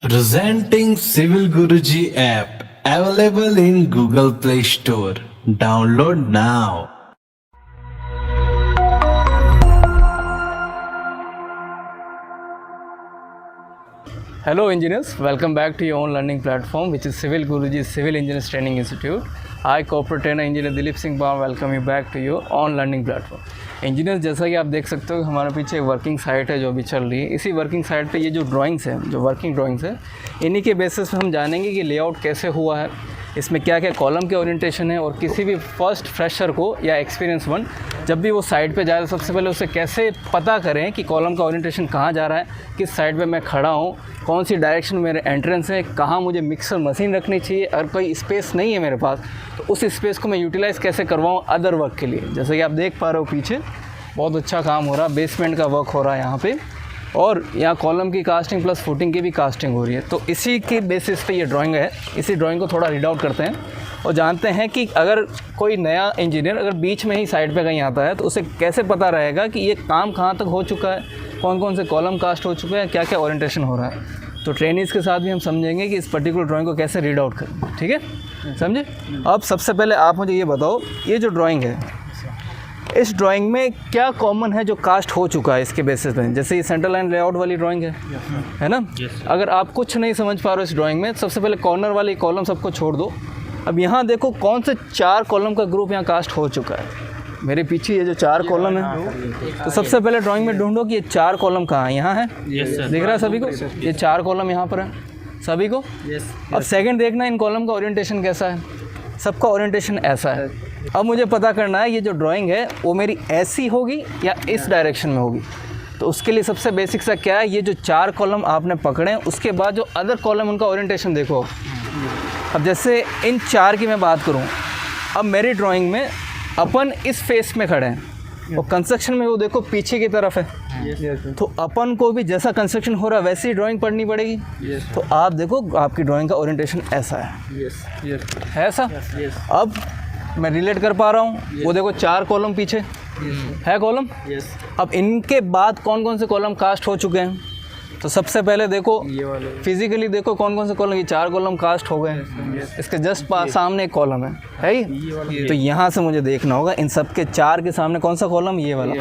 Presenting Civil Guruji app available in Google Play Store. Download now. Hello engineers, welcome back to your own learning platform which is Civil Guruji Civil Engineers Training Institute. I corporate trainer engineer Dilip Singh Bawa welcome you back to your own learning platform. Engineer जैसा कि आप देख सकते हो हमारे पीछे एक working site है जो अभी चल रही है। इसी वर्किंग साइट पे ये जो ड्राइंग्स हैं, जो वर्किंग ड्राइंग्स है, इन्हीं के बेसिस पे हम जानेंगे कि लेआउट कैसे हुआ है, इसमें क्या क्या कॉलम के ओरिएंटेशन है, और किसी भी फर्स्ट फ्रेशर को या एक्सपीरियंस वन जब भी वो साइट पे जाए तो सबसे पहले उसे कैसे पता करें कि कॉलम का ओरिएंटेशन कहाँ जा रहा है, किस साइड पे मैं खड़ा हूँ, कौन सी डायरेक्शन मेरे एंट्रेंस है, कहाँ मुझे मिक्सर मशीन रखनी चाहिए, अगर कोई स्पेस नहीं है मेरे पास तो उस स्पेस को मैं यूटिलाइज़ कैसे करवाऊँ अदर वर्क के लिए। जैसे कि आप देख पा रहे हो पीछे बहुत अच्छा काम हो रहा है, बेसमेंट का वर्क हो रहा है यहाँ पे, और यहाँ कॉलम की कास्टिंग प्लस फुटिंग की भी कास्टिंग हो रही है। तो इसी के बेसिस पे ये ड्राइंग है। इसी ड्राइंग को थोड़ा रीड आउट करते हैं और जानते हैं कि अगर कोई नया इंजीनियर अगर बीच में ही साइड पे कहीं आता है तो उसे कैसे पता रहेगा कि ये काम कहाँ तक हो चुका है, कौन कौन से कॉलम कास्ट हो चुके हैं, क्या क्या ओरिएंटेशन हो रहा है। तो ट्रेनिंग्स के साथ भी हम समझेंगे कि इस पर्टिकुलर ड्राइंग को कैसे रीड आउट करें। ठीक है, समझे। अब सबसे पहले आप मुझे ये बताओ, ये जो ड्राइंग है इस ड्राइंग में क्या कॉमन है जो कास्ट हो चुका है इसके बेसिस पे। जैसे ये सेंटर लाइन लेआउट वाली ड्राइंग है ना। अगर आप कुछ नहीं समझ पा रहे हो इस ड्राइंग में, सबसे पहले कॉर्नर वाली कॉलम सबको छोड़ दो। अब यहाँ देखो कौन से 4 कॉलम का ग्रुप यहाँ कास्ट हो चुका है। मेरे पीछे ये जो 4 कॉलम है, तो सबसे पहले ड्राइंग में ढूंढो कि ये 4 कॉलम कहाँ है। यहाँ है, दिख रहा है सभी को, ये 4 कॉलम यहाँ पर है सभी को। अब सेकेंड देखना इन कॉलम का ओरिएंटेशन कैसा है। सबका ओरिएंटेशन ऐसा है। अब मुझे पता करना है ये जो ड्राइंग है वो मेरी ऐसी होगी या इस डायरेक्शन में होगी। तो उसके लिए सबसे बेसिक सा क्या है, ये जो 4 कॉलम आपने पकड़े हैं उसके बाद जो अदर कॉलम उनका ओरिएंटेशन देखो। अब जैसे इन 4 की मैं बात करूं, अब मेरी ड्राइंग में अपन इस फेस में खड़े हैं और कंस्ट्रक्शन में वो देखो पीछे की तरफ है। तो अपन को भी जैसा कंस्ट्रक्शन हो रहा है वैसी ड्राइंग पढ़नी पड़ेगी। तो आप देखो आपकी ड्राइंग का ओरिएंटेशन ऐसा है ऐसा। अब मैं रिलेट कर पा रहा हूँ, वो देखो 4 कॉलम पीछे है कॉलम। अब इनके बाद कौन कौन से कॉलम कास्ट हो चुके हैं। तो सबसे पहले देखो फिजिकली देखो कौन कौन से कॉलम, ये 4 कॉलम कास्ट हो गए। इसके जस्ट सामने एक कॉलम है ही। तो यहाँ से मुझे देखना होगा इन सब के 4 के सामने कौन सा कॉलम, ये वाला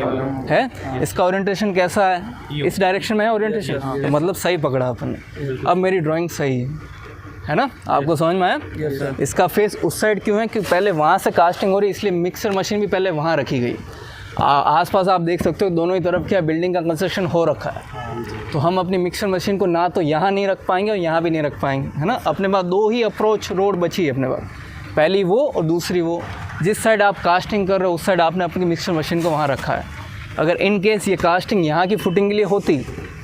है। इसका ओरिएंटेशन कैसा है, इस डायरेक्शन में है ओरिएंटेशन, तो मतलब सही पकड़ा अपन ने। अब मेरी ड्राइंग सही है ना, आपको समझ में आया। इसका फेस उस साइड क्यों है, क्योंकि पहले वहाँ से कास्टिंग हो रही है, इसलिए मिक्सर मशीन भी पहले वहाँ रखी गई। आसपास आप देख सकते हो दोनों ही तरफ क्या बिल्डिंग का कंस्ट्रक्शन हो रखा है। तो हम अपनी मिक्सर मशीन को ना तो यहाँ नहीं रख पाएंगे और यहाँ भी नहीं रख पाएंगे, है ना। अपने पास 2 ही अप्रोच रोड बची है अपने पास, पहली वो और दूसरी वो। जिस साइड आप कास्टिंग कर रहे हो उस साइड आपने अपनी मिक्सर मशीन को वहाँ रखा है। अगर इन केस ये कास्टिंग यहाँ की फुटिंग के लिए होती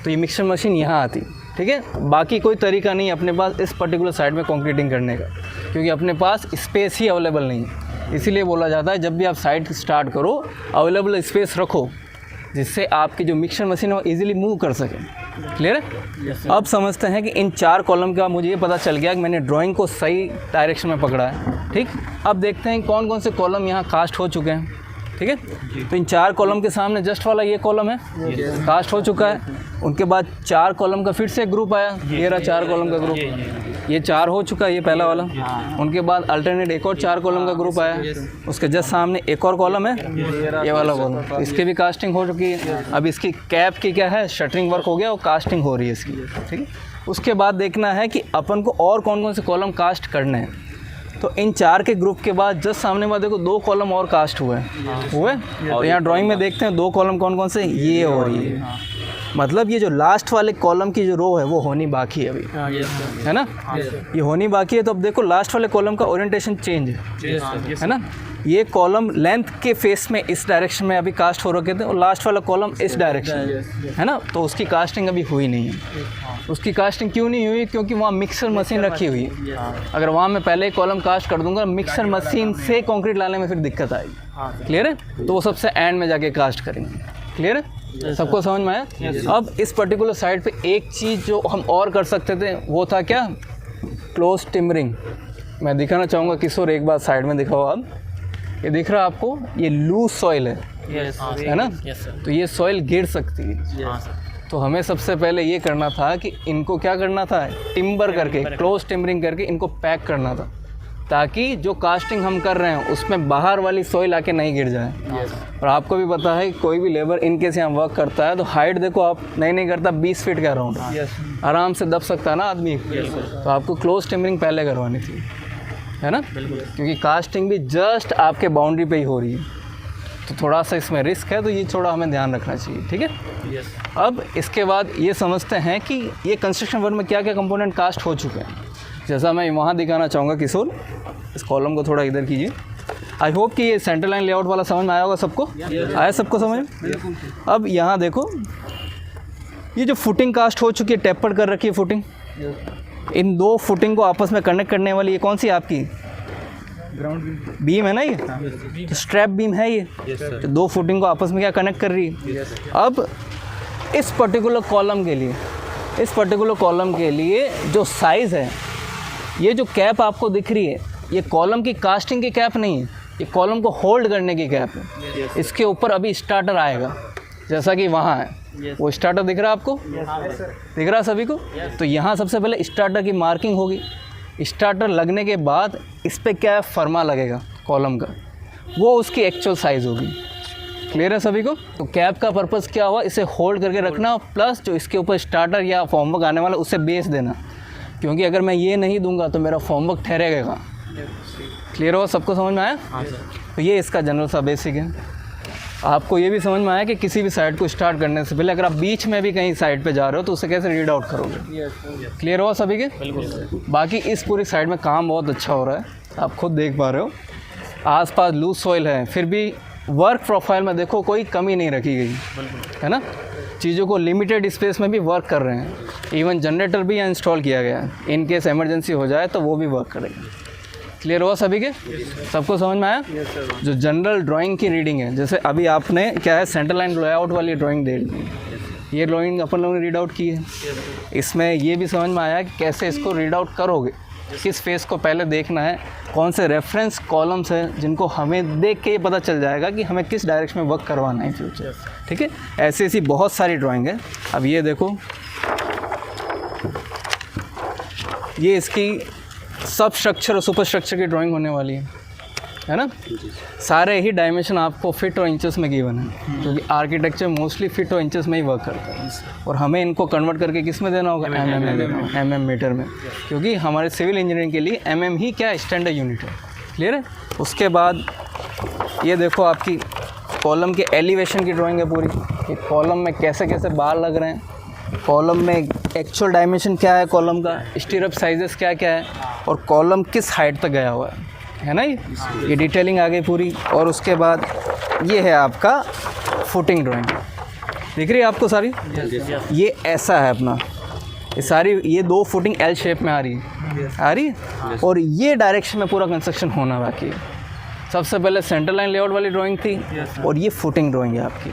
तो ये मिक्सर मशीन यहाँ आती। ठीक है, बाकी कोई तरीका नहीं है अपने पास इस पर्टिकुलर साइड में कंक्रीटिंग करने का, क्योंकि अपने पास स्पेस ही अवेलेबल नहीं है। इसीलिए बोला जाता है जब भी आप साइट स्टार्ट करो अवेलेबल स्पेस रखो, जिससे आपकी जो मिक्सर मशीन है वो ईजिली मूव कर सके। क्लियर है। अब समझते हैं कि इन 4 कॉलम का मुझे ये पता चल गया कि मैंने ड्राइंग को सही डायरेक्शन में पकड़ा है। ठीक, अब देखते हैं कौन कौन से कॉलम यहाँ कास्ट हो चुके हैं। ठीक है, तो इन 4 कॉलम के सामने जस्ट वाला ये कॉलम है कास्ट हो चुका है। उनके बाद 4 कॉलम का फिर से ग्रुप आया, ये रहा 4 कॉलम का ग्रुप, ये 4 हो चुका है, ये पहला वाला। उनके बाद अल्टरनेट एक और 4 कॉलम का ग्रुप आया, उसके जस्ट सामने एक और कॉलम है, ये वाला कॉलम, इसकी भी कास्टिंग हो चुकी है। अब इसकी कैप की क्या है, शटरिंग वर्क हो गया और कास्टिंग हो रही है इसकी। ठीक है, उसके बाद देखना है कि अपन को और कौन कौन से कॉलम कास्ट करने हैं। तो इन 4 के ग्रुप के बाद जस्ट सामने बाद देखो 2 कॉलम और कास्ट हुए और यहाँ ड्राइंग में देखते हैं 2 कॉलम कौन कौन से, ये और ये। मतलब ये जो लास्ट वाले कॉलम की जो रो है वो होनी बाकी है अभी, है ना, ये होनी बाकी है। तो अब देखो लास्ट वाले कॉलम का ओरिएंटेशन चेंज है ना। ये कॉलम लेंथ के फेस में इस डायरेक्शन में अभी कास्ट हो रखे थे और लास्ट वाला कॉलम इस डायरेक्शन है ना। तो उसकी कास्टिंग अभी हुई नहीं है। उसकी कास्टिंग क्यों नहीं हुई, क्योंकि वहाँ मिक्सर मशीन रखी हुई है। अगर वहाँ मैं पहले ही कॉलम कास्ट कर दूंगा मिक्सर मशीन से कंक्रीट लाने में फिर दिक्कत आएगी। क्लियर है, तो वो सबसे एंड में जाके कास्ट करेंगे। क्लियर है, सबको समझ में आया। अब इस पर्टिकुलर साइड पे एक चीज़ जो हम और कर सकते थे वो था क्या, क्लोज टिमरिंग। मैं दिखाना चाहूँगा किशोर, एक बार साइड में दिखाओ आप, ये दिख रहा है आपको, ये लूज सॉइल है, है ना। तो ये सॉइल गिर सकती है। तो हमें सबसे पहले ये करना था कि इनको क्या करना था, टिम्बर करके, क्लोज टिम्बरिंग करके इनको पैक करना था, ताकि जो कास्टिंग हम कर रहे हैं उसमें बाहर वाली सोइल आके नहीं गिर जाए। और आपको भी पता है कोई भी लेबर इनकेस यहाँ वर्क करता है तो हाइट देखो आप नहीं करता 20 फीट के अराउंड, आराम से दब सकता है ना आदमी। तो आपको क्लोज टिम्बरिंग पहले करवानी थी, है ना, क्योंकि कास्टिंग भी जस्ट आपके बाउंड्री पे ही हो रही है, तो थोड़ा सा इसमें रिस्क है, तो ये थोड़ा हमें ध्यान रखना चाहिए, ठीक है। अब इसके बाद ये समझते हैं कि ये कंस्ट्रक्शन वर्क में क्या क्या कंपोनेंट कास्ट हो चुके हैं। जैसा मैं वहाँ दिखाना चाहूँगा किशोर, इस कॉलम को थोड़ा इधर कीजिए। आई होप कि ये सेंटर लाइन लेआउट वाला समझ में आया होगा सबको, आया सबको समझ। अब यहाँ देखो, ये जो फुटिंग कास्ट हो चुकी है, टेपर कर रखी है फुटिंग, इन दो फुटिंग को आपस में कनेक्ट करने वाली ये कौन सी आपकी ग्राउंड बीम है ना, ये तो स्ट्रैप बीम है ये, तो दो फुटिंग को आपस में क्या कनेक्ट कर रही है। अब इस पर्टिकुलर कॉलम के लिए जो साइज़ है, ये जो कैप आपको दिख रही है, ये कॉलम की कास्टिंग की कैप नहीं है, ये कॉलम को होल्ड करने की कैप है। इसके ऊपर अभी स्टार्टर आएगा, जैसा कि वहाँ है, वो स्टार्टर दिख रहा है आपको, दिख रहा है सभी को। तो यहाँ सबसे पहले स्टार्टर की मार्किंग होगी, स्टार्टर लगने के बाद इस पर क्या है, फर्मा लगेगा कॉलम का, वो उसकी एक्चुअल साइज़ होगी। क्लियर है सभी को। तो कैप का पर्पज़ क्या हुआ, इसे होल्ड करके रखना, प्लस जो इसके ऊपर स्टार्टर या फॉर्मवर्क आने वाला उसे बेस देना, क्योंकि अगर मैं ये नहीं दूंगा तो मेरा फॉर्मवर्क ठहरेगा कहाँ। क्लियर हुआ, सबको समझ में आया। तो ये इसका जनरल सा बेसिक है। आपको ये भी समझ में आया कि किसी भी साइड को स्टार्ट करने से पहले अगर आप बीच में भी कहीं साइड पे जा रहे हो तो उसे कैसे रीड आउट करोगे। क्लियर हुआ सभी के। बाकी इस पूरी साइड में काम बहुत अच्छा हो रहा है, आप खुद देख पा रहे हो। आसपास लूज सॉइल है, फिर भी वर्क प्रोफाइल में देखो कोई कमी नहीं रखी गई है ना। चीज़ों को लिमिटेड स्पेस में भी वर्क कर रहे हैं। इवन जनरेटर भी इंस्टॉल किया गया है, इन केस इमरजेंसी हो जाए तो वो भी वर्क करेगा। क्लियर हुआ सभी के, सबको समझ में आया। जो जनरल ड्राइंग की रीडिंग है, जैसे अभी आपने क्या है सेंटर लाइन लेआउट वाली ड्राइंग दे दी, ये ड्राइंग अपन लोगों ने रीड आउट की है। इसमें ये भी समझ में आया कि कैसे इसको रीड आउट करोगे, किस फेस को पहले देखना है, कौन से रेफरेंस कॉलम्स हैं जिनको हमें देख के ये पता चल जाएगा कि हमें किस डायरेक्शन में वर्क करवाना है फ्यूचर। ठीक है, ऐसी ऐसी बहुत सारी ड्राइंग है। अब ये देखो, ये इसकी सब स्ट्रक्चर और सुपर स्ट्रक्चर की ड्राइंग होने वाली है ना। सारे ही डायमेंशन आपको फिट और इंचेस में गिवन है, क्योंकि आर्किटेक्चर मोस्टली फिट और इंचेस में ही वर्क करता है। और हमें इनको कन्वर्ट करके किस में देना होगा, mm में देना होगा, mm मीटर में, क्योंकि हमारे सिविल इंजीनियरिंग के लिए mm ही क्या स्टैंडर्ड यूनिट है। क्लियर है। उसके बाद ये देखो आपकी कॉलम के एलिवेशन की ड्राइंग है पूरी, कि कॉलम में कैसे कैसे बार लग रहे हैं, कॉलम में एक्चुअल डायमेंशन क्या है, कॉलम का स्टीरअप साइजेस क्या क्या है, और कॉलम किस हाइट तक गया हुआ है ना। ये डिटेलिंग आ गई पूरी। और उसके बाद ये है आपका फुटिंग ड्राइंग, दिख रही है आपको सारी। ये ऐसा है अपना, ये सारी ये दो फुटिंग एल शेप में आ रही है, और ये डायरेक्शन में पूरा कंस्ट्रक्शन होना बाकी है। सबसे पहले सेंटर लाइन लेआउट वाली ड्राइंग थी, और ये फुटिंग ड्राइंग है आपकी।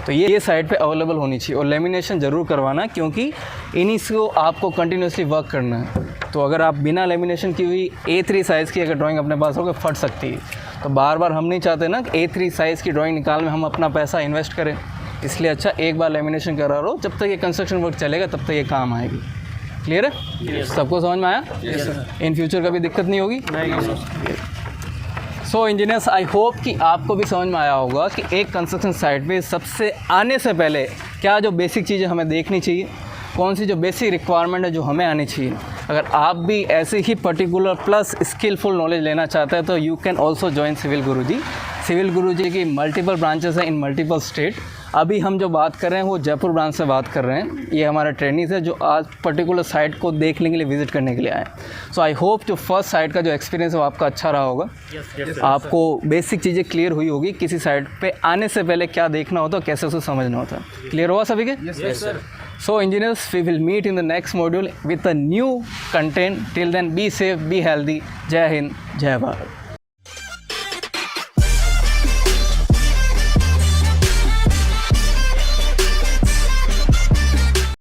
तो ये साइड पे अवेलेबल होनी चाहिए, और लेमिनेशन ज़रूर करवाना, क्योंकि इन्हीं से आपको कंटिन्यूसली वर्क करना है। तो अगर आप बिना लेमिनेशन की हुई A3 साइज़ की अगर ड्राइंग अपने पास हो तो फट सकती है। तो बार बार हम नहीं चाहते ना कि A3 साइज़ की ड्राइंग निकाल में हम अपना पैसा इन्वेस्ट करें, इसलिए अच्छा एक बार लेमिनेशन करा रहो, जब तक ये कंस्ट्रक्शन वर्क चलेगा तब तक ये काम आएगी। क्लियर है, सबको समझ में आया। इन फ्यूचर कभी दिक्कत नहीं होगी। सो इंजीनियर्स, आई होप कि आपको भी समझ में आया होगा कि एक कंस्ट्रक्शन साइट पे सबसे आने से पहले क्या जो बेसिक चीज़ें हमें देखनी चाहिए, कौन सी जो बेसिक रिक्वायरमेंट है जो हमें आनी चाहिए। अगर आप भी ऐसे ही पर्टिकुलर प्लस स्किलफुल नॉलेज लेना चाहते हैं तो you can also join civil Guruji. Civil Guruji की मल्टीपल ब्रांचेस हैं इन मल्टीपल स्टेट। अभी हम जो बात कर रहे हैं वो जयपुर ब्रांच से बात कर रहे हैं। ये हमारे ट्रेनिंग्स है जो आज पर्टिकुलर साइट को देखने के लिए, विजिट करने के लिए आए। सो आई होप जो फर्स्ट साइट का जो एक्सपीरियंस है वो आपका अच्छा रहा होगा। आपको बेसिक चीज़ें क्लियर हुई होगी, किसी साइट पे आने से पहले क्या देखना होता है, कैसे उसे समझना होता है। क्लियर हुआ सभी के? So engineers, we will meet in the next module with a new content. Till then, be safe, be healthy. Jai Hind, Jai Bharat.